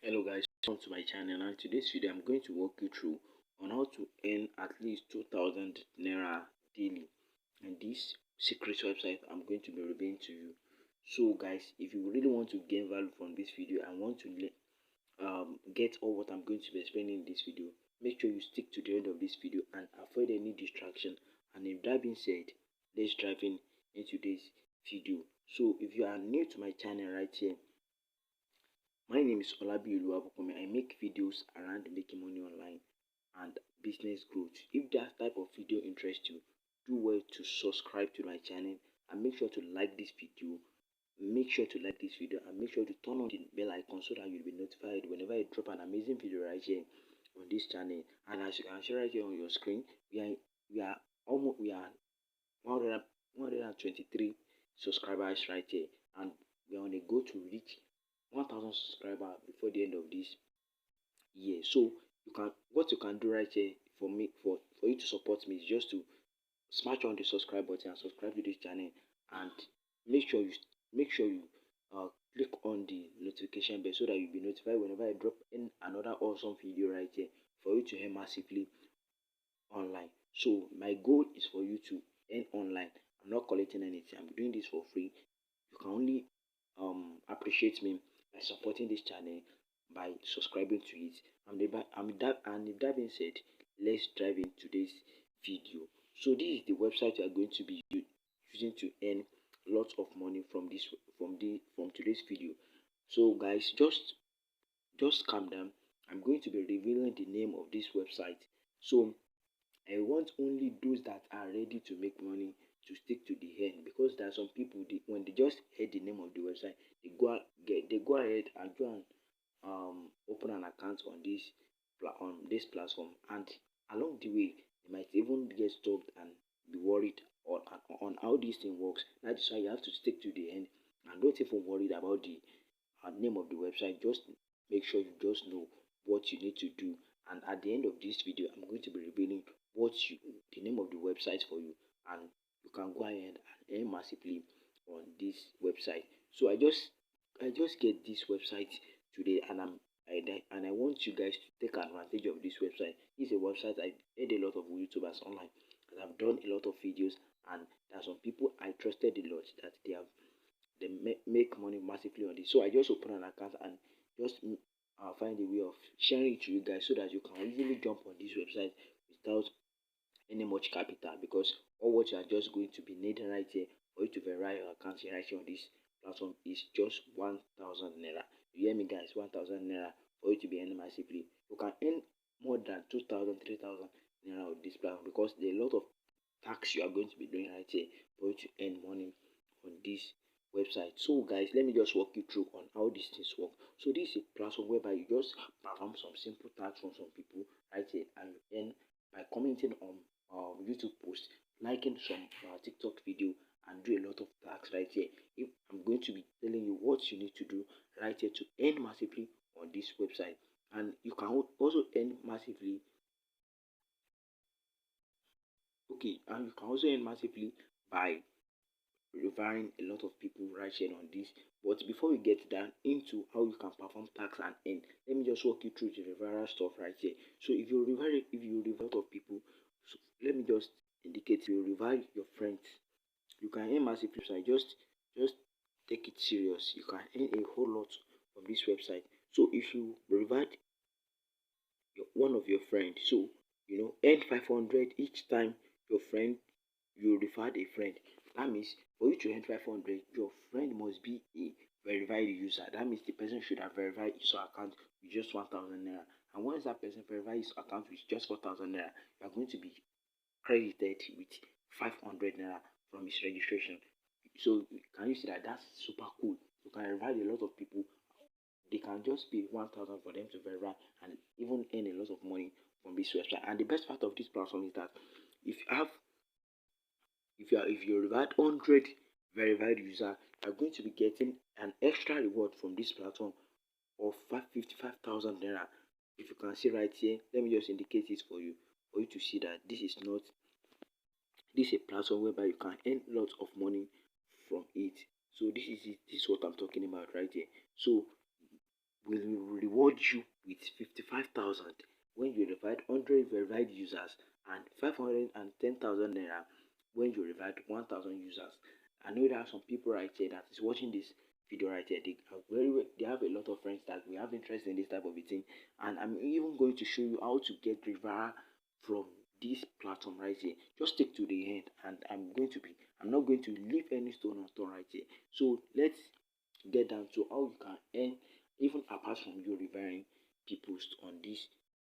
Hello guys, welcome to my channel. And today's video I'm going to walk you through on how to earn at least 2000 naira daily. And this secret website I'm going to be revealing to you. So guys, if you really want to gain value from this video and want to get all what I'm going to be explaining in this video, make sure you stick to the end of this video and avoid any distraction. And if that being said, let's dive into this video. So if you are new to my channel right here, my name is Olabiyi Oluwabukunmi. I make videos around making money online and business growth. If that type of video interests you, do well to subscribe to my channel and make sure to like this video. Make sure to like this video and make sure to turn on the bell icon so that you'll be notified whenever I drop an amazing video right here on this channel. And as you can see right here on your screen, we are 123 subscribers right here, and we are on a go to reach 1000 subscribers before the end of this year. So you can do right here for you to support me is just to smash on the subscribe button and subscribe to this channel, and make sure you make sure you click on the notification bell so that you'll be notified whenever I drop in another awesome video right here for you to earn massively online. So my goal is for you to earn online. I'm not collecting anything. I'm doing this for free. You can only appreciate me by supporting this channel by subscribing to it. And if that being said, let's dive into today's video. So this is the website you are going to be using to earn lots of money from today's video. So guys, just calm down. I'm going to be revealing the name of this website. So I want only those that are ready to make money to stick to the end, because there are some people when they just heard the name of the website, they go ahead and go and open an account on this platform, and along the way they might even get stuck and be worried on how this thing works. That is why you have to stick to the end and don't even worry about the name of the website. Just make sure you just know what you need to do, and at the end of this video I'm going to be revealing the name of the website for you, and you can go ahead and earn massively on this website. So I just get this website today, and I want you guys to take advantage of this website. This is a website I heard a lot of YouTubers online, and I've done a lot of videos, and there are some people I trusted a lot that make money massively on this. So I just open an account and just find a way of sharing it to you guys so that you can easily jump on this website without any much capital, because all what you are just going to be needing right here for you to verify your account here right here on this platform is just 1000 naira. You hear me guys? 1000 naira for you to be earning massively. You can earn more than 2000, 3000 naira on this platform, because there are a lot of tax you are going to be doing right here for you to earn money on this website. So guys, let me just walk you through on how these things work. So this is a platform whereby you just perform some simple tasks from some people right here, and you earn by commenting on YouTube post, liking some TikTok video, and do a lot of tasks right here. If I'm going to be telling you what you need to do right here to earn massively on this website, and you can also earn massively. Okay, and you can also earn massively by referring a lot of people right here on this. But before we get down into how you can perform tax and earn, let me just walk you through the referral stuff right here. So if you refer a lot of people, so let me just indicate, you refer your friends, you can earn massively. So just take it serious. You can earn a whole lot from this website. So if you refer one of your friends, so earn 500 each time your friend you referred a friend. That means for you to earn 500, your friend must be a verified user. That means the person should have verified his account with just 1000 naira. And once that person verifies his account with just 4000 naira, you are going to be credited with 500 naira from his registration. So can you see that? That's super cool. You can verify a lot of people. They can just pay 1000 for them to verify and even earn a lot of money from this website. And the best part of this platform is that if you have if you reward 100 verified user, you are going to be getting an extra reward from this platform of 55,000 naira. If you can see right here, let me just indicate it for you to see that this is a platform whereby you can earn lots of money from it. So this is it. This is what I'm talking about right here. So will reward reward you with 55,000 when you verified 100 verified users and 510,000 naira when you verified 1,000 users. I know there are some people right here that is watching this video right here. They have a lot of friends that we have interest in this type of a thing, and I'm even going to show you how to get referral from this platform right here. Just stick to the end, and I'm not going to leave any stone unturned right here. So let's get down to how you can earn even apart from you referring people on this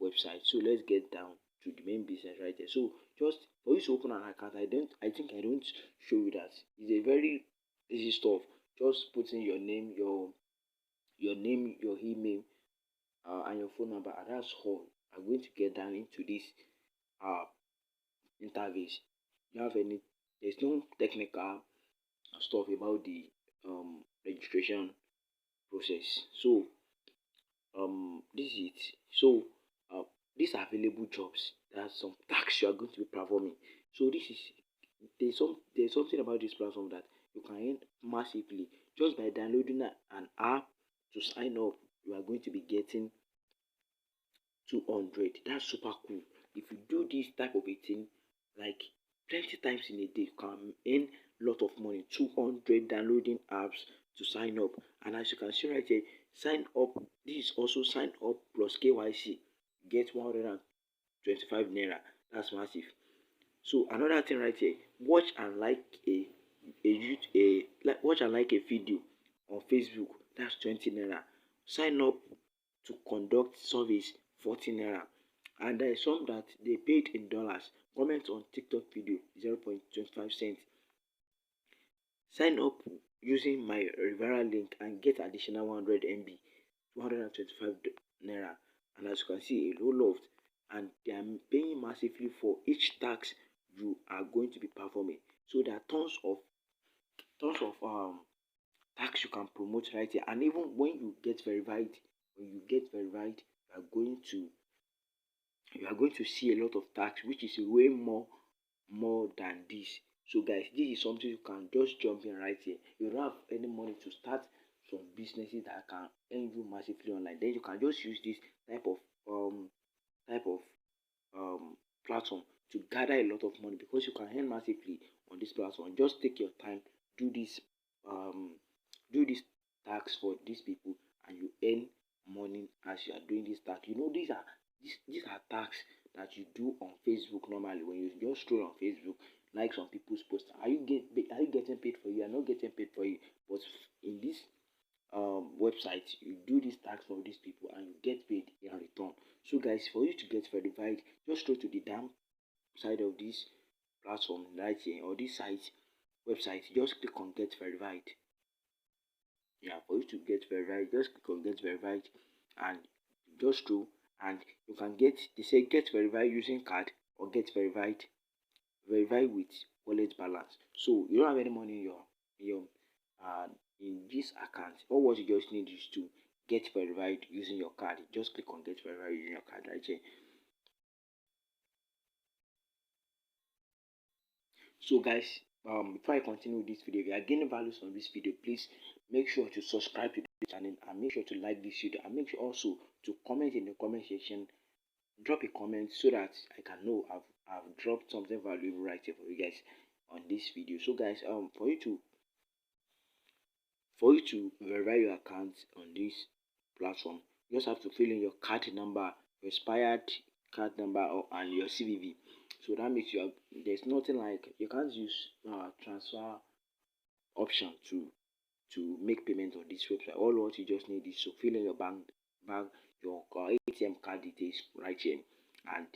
website. So let's get down to the main business right there. So just for you to open an account, I think I don't show you that. It's a very easy stuff. Just put in your name, your email, and your phone number, and that's all. I'm going to get down into this uh interface. You have any? There's no technical stuff about the registration process. So this is it. So these are available jobs. There are some tasks you are going to be performing. So there's something about this platform that you can earn massively just by downloading an app to sign up. You are going to be getting 200. That's super cool. If you do this type of a thing like plenty times in a day, you can earn a lot of money. 200 downloading apps to sign up. And as you can see right here, sign up. This is also sign up plus KYC. Get 125 naira. That's massive. So another thing right here, watch and like a video on Facebook. That's 20 naira. Sign up to conduct surveys, 40 naira. And there is some that they paid in dollars. Comment on TikTok video, 0.25 cents. Sign up using my referral link and get additional 100 MB, 225 naira. And as you can see, a whole lot. And they are paying massively for each task you are going to be performing. So there are tons of tasks you can promote right here. And even when you get verified, you are going to see a lot of tax, which is way more than this. So guys, this is something you can just jump in right here. You don't have any money to start some businesses that can earn you massively online. Then you can just use this type of type of platform to gather a lot of money, because you can earn massively on this platform. Just take your time, do this um do this tax for these people, and you earn money as you are doing this tax. You know, these are tax that you do on Facebook normally. When you just scroll on Facebook, like some people's posts, are you getting paid for you? Are not getting paid for you. But in this website, you do this tax for these people and you get paid in return. So guys, for you to get verified, just go to the damn side of this platform right here, or this site website. Just click on get verified. Yeah, for you to get verified, just click on get verified and just go, and you can get, they say get verified using card or get verified with wallet balance. So you don't have any money in your uh in this account. All what you just need is to get verified using your card. Just click on get verified using your card right here. So guys, before I continue with this video, if you are gaining values from this video, please make sure to subscribe to the channel and make sure to like this video, and make sure also to comment in the comment section. Drop a comment so that I can know I've dropped something valuable right here for you guys on this video. So guys, for you to verify your account on this platform, you just have to fill in your card number, your expired card number, and your CVV. So that makes there's nothing like, you can't use transfer option to make payment on this website. All what you just need is to fill in your bank your ATM card details right here, and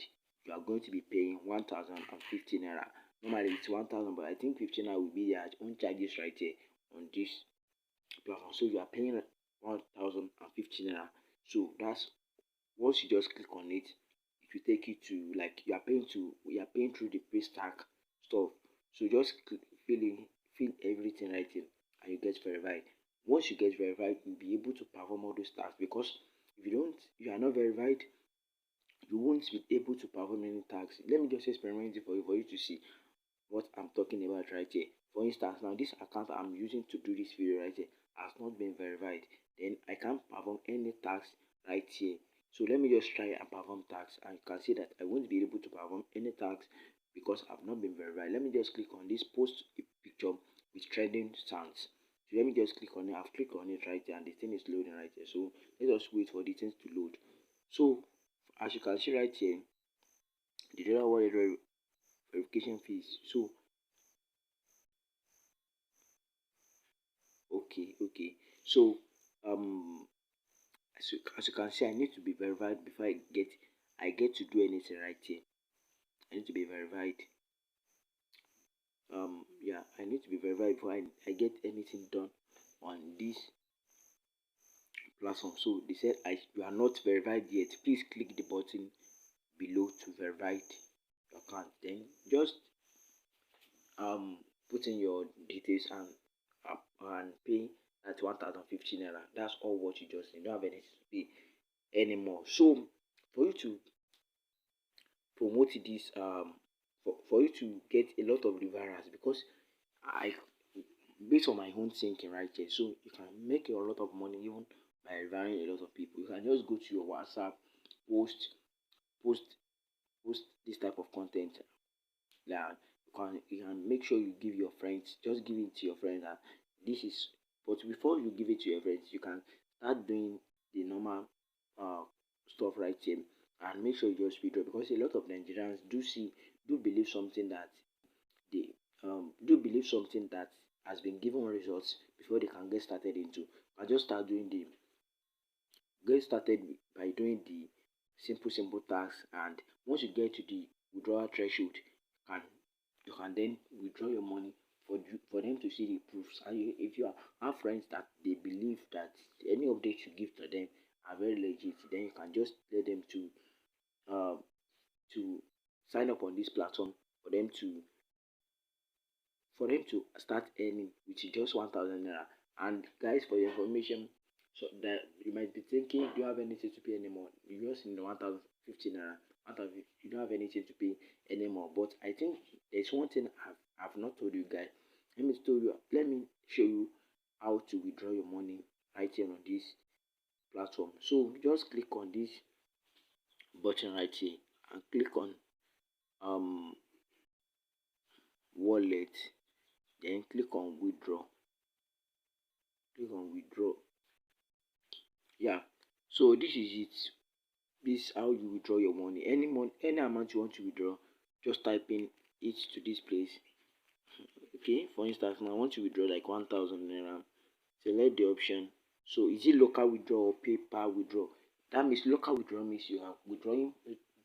you are going to be paying 1,050 naira. Normally it's 1,000, but I think 15 naira will be their own charges right here on this platform. So you are paying 1,050 naira. So that's, once you just click on it, it will take you to, like, you are paying through the pay stack stuff. So just fill everything right in, and you get verified. Once you get verified, you'll be able to perform all those tasks, because if you are not verified, you won't be able to perform any tasks. Let me just experiment it for you to see what I'm talking about right here. For instance, now this account I'm using to do this video right here has not been verified. then I can't perform any task right here. So let me just try and perform tasks, and you can see that I won't be able to perform any tasks because I've not been verified. Let me just click on this post a picture with trending sounds. So let me just click on it. I've clicked on it right there, and the thing is loading right here. So let us wait for the things to load. So as you can see right here, the dollar wallet verification fees. So okay. So as you can see, I need to be verified before I get to do anything right here. I need to be verified. Yeah, I need to be verified before I get anything done on this platform. So they said you are not verified yet. Please click the button below to verify your account. Then just put in your details and pay that 1050 naira. That's all what you just need. You don't have anything to pay anymore. So for you to promote this for you to get a lot of referrals, because I based on my own thinking right here, so you can make a lot of money even by referring a lot of people. You can just go to your WhatsApp, post post post this type of content. Yeah, you can make sure you give your friends, just give it to your friends, and this is, but before you give it to your friends, you can start doing the normal uh stuff right here, and make sure you just withdraw, because a lot of Nigerians do believe something that they do believe something that has been given results before they can get started into. I just start doing the get started by doing the simple tasks, and once you get to the withdrawal threshold, you can then withdraw your money for them to see the proofs. And if you have friends that they believe that any update you give to them are very legit, then you can just let them uh, to sign up on this platform for them to start earning with just 1000 naira. And guys, for your information, so that you might be thinking, do you have anything to pay anymore? You just in the 1050 naira, 1000, you don't have anything to pay anymore. But I think there's one thing I've not told you guys. Let me show you how to withdraw your money right here on this platform. So just click on this button right here and click on um wallet, then click on withdraw. Click on withdraw. Yeah, so this is it. This is how you withdraw your money. Any amount you want to withdraw, just type in it to this place. Okay, for instance, now I want to withdraw like 1000 naira. Select the option. So is it local withdrawal or PayPal withdrawal? That means local withdrawal means you are withdrawing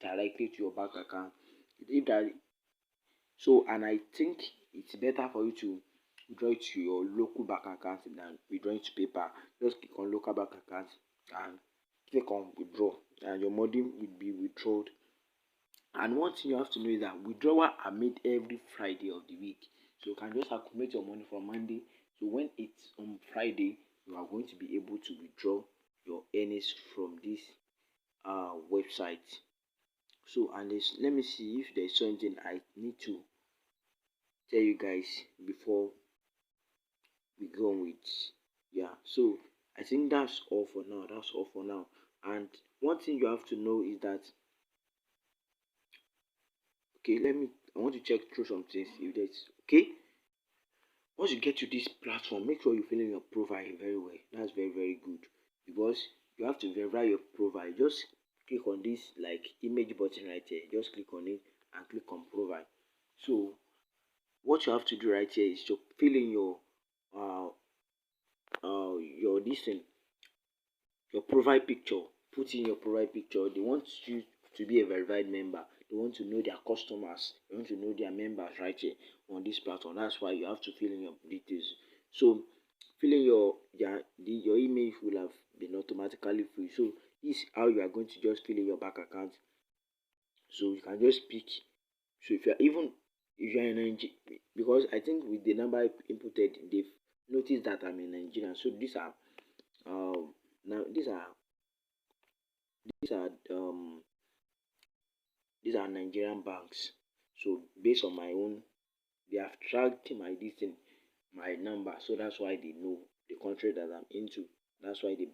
directly to your bank account. If that so, and I think it's better for you to withdraw it to your local bank account than withdrawing to PayPal. Just click on local bank account and click on withdraw, and your money will be withdrawn. And one thing you have to know is that withdrawal are made every Friday of the week. So you can just accumulate your money from Monday. So when it's on Friday, you are going to be able to withdraw your earnings from this website. So, and let me see if there's something I need to tell you guys before we go on with. Yeah, so I think that's all for now. That's all for now. And one thing you have to know is that, okay, I want to check through some things if there's, okay. Once you get to this platform, make sure you fill in your profile very well. That's very good, because you have to verify your profile. Just click on this like image button right here. Just click on it and click on profile. So what you have to do right here is to fill in uh your this thing, your profile picture. Put in your profile picture. They want you to be a verified member. They want to know their customers. They want to know their members right here on this platform. That's why you have to fill in your details. So fill in your email will have been automatically filled. So this is how you are going to just fill in your bank account. So you can just pick. So if you are in Nigeria, because I think with the number I inputted, they've noticed that I'm in Nigeria. So now these are these are Nigerian banks. So based on my own, they have tracked my distance, my number. So that's why they know the country that I'm into. That's why they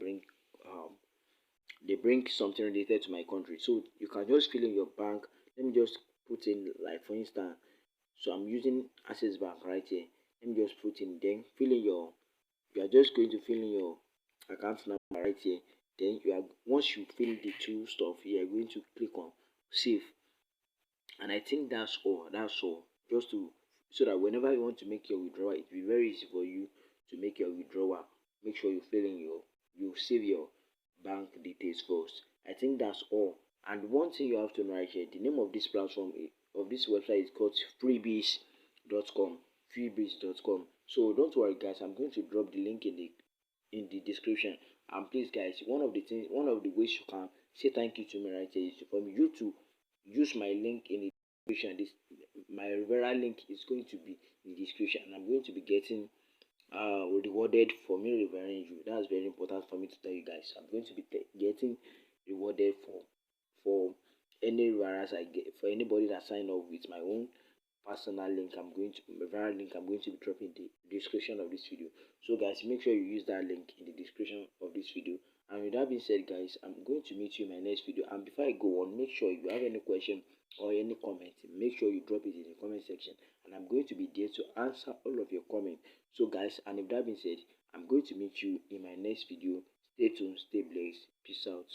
bring something related to my country. So you can just fill in your bank. Let me just put in, like, for instance, so I'm using Access Bank right here. Let me just put in, then fill in your, you are just going to fill in your account number right here. Then you are, once you fill the two stuff, you are going to click on save. And I think that's all. That's all. Just to, so that whenever you want to make your withdrawal, it will be very easy for you to make your withdrawal. Make sure you fill in your, you save your bank details first. I think that's all. And one thing you have to know right here, the name of this platform, of this website, is called freebies.com. Freebies.com. So don't worry guys, I'm going to drop the link in the description. And please guys, one of the ways you can say thank you to me right here is for you to use my link in the description. This, my referral link is going to be in the description, and I'm going to be getting rewarded for me referring you. That's very important for me to tell you guys. I'm going to be getting rewarded for any referrals I get, for anybody that sign up with my own personal link. I'm going to, referral link, I'm going to be dropping the description of this video. So guys, make sure you use that link in the description of this video. And with that being said guys, I'm going to meet you in my next video. And before I go on, make sure if you have any question or any comment, make sure you drop it in the comment section, and I'm going to be there to answer all of your comments. So guys, and with that being said, I'm going to meet you in my next video. Stay tuned, stay blessed, peace out.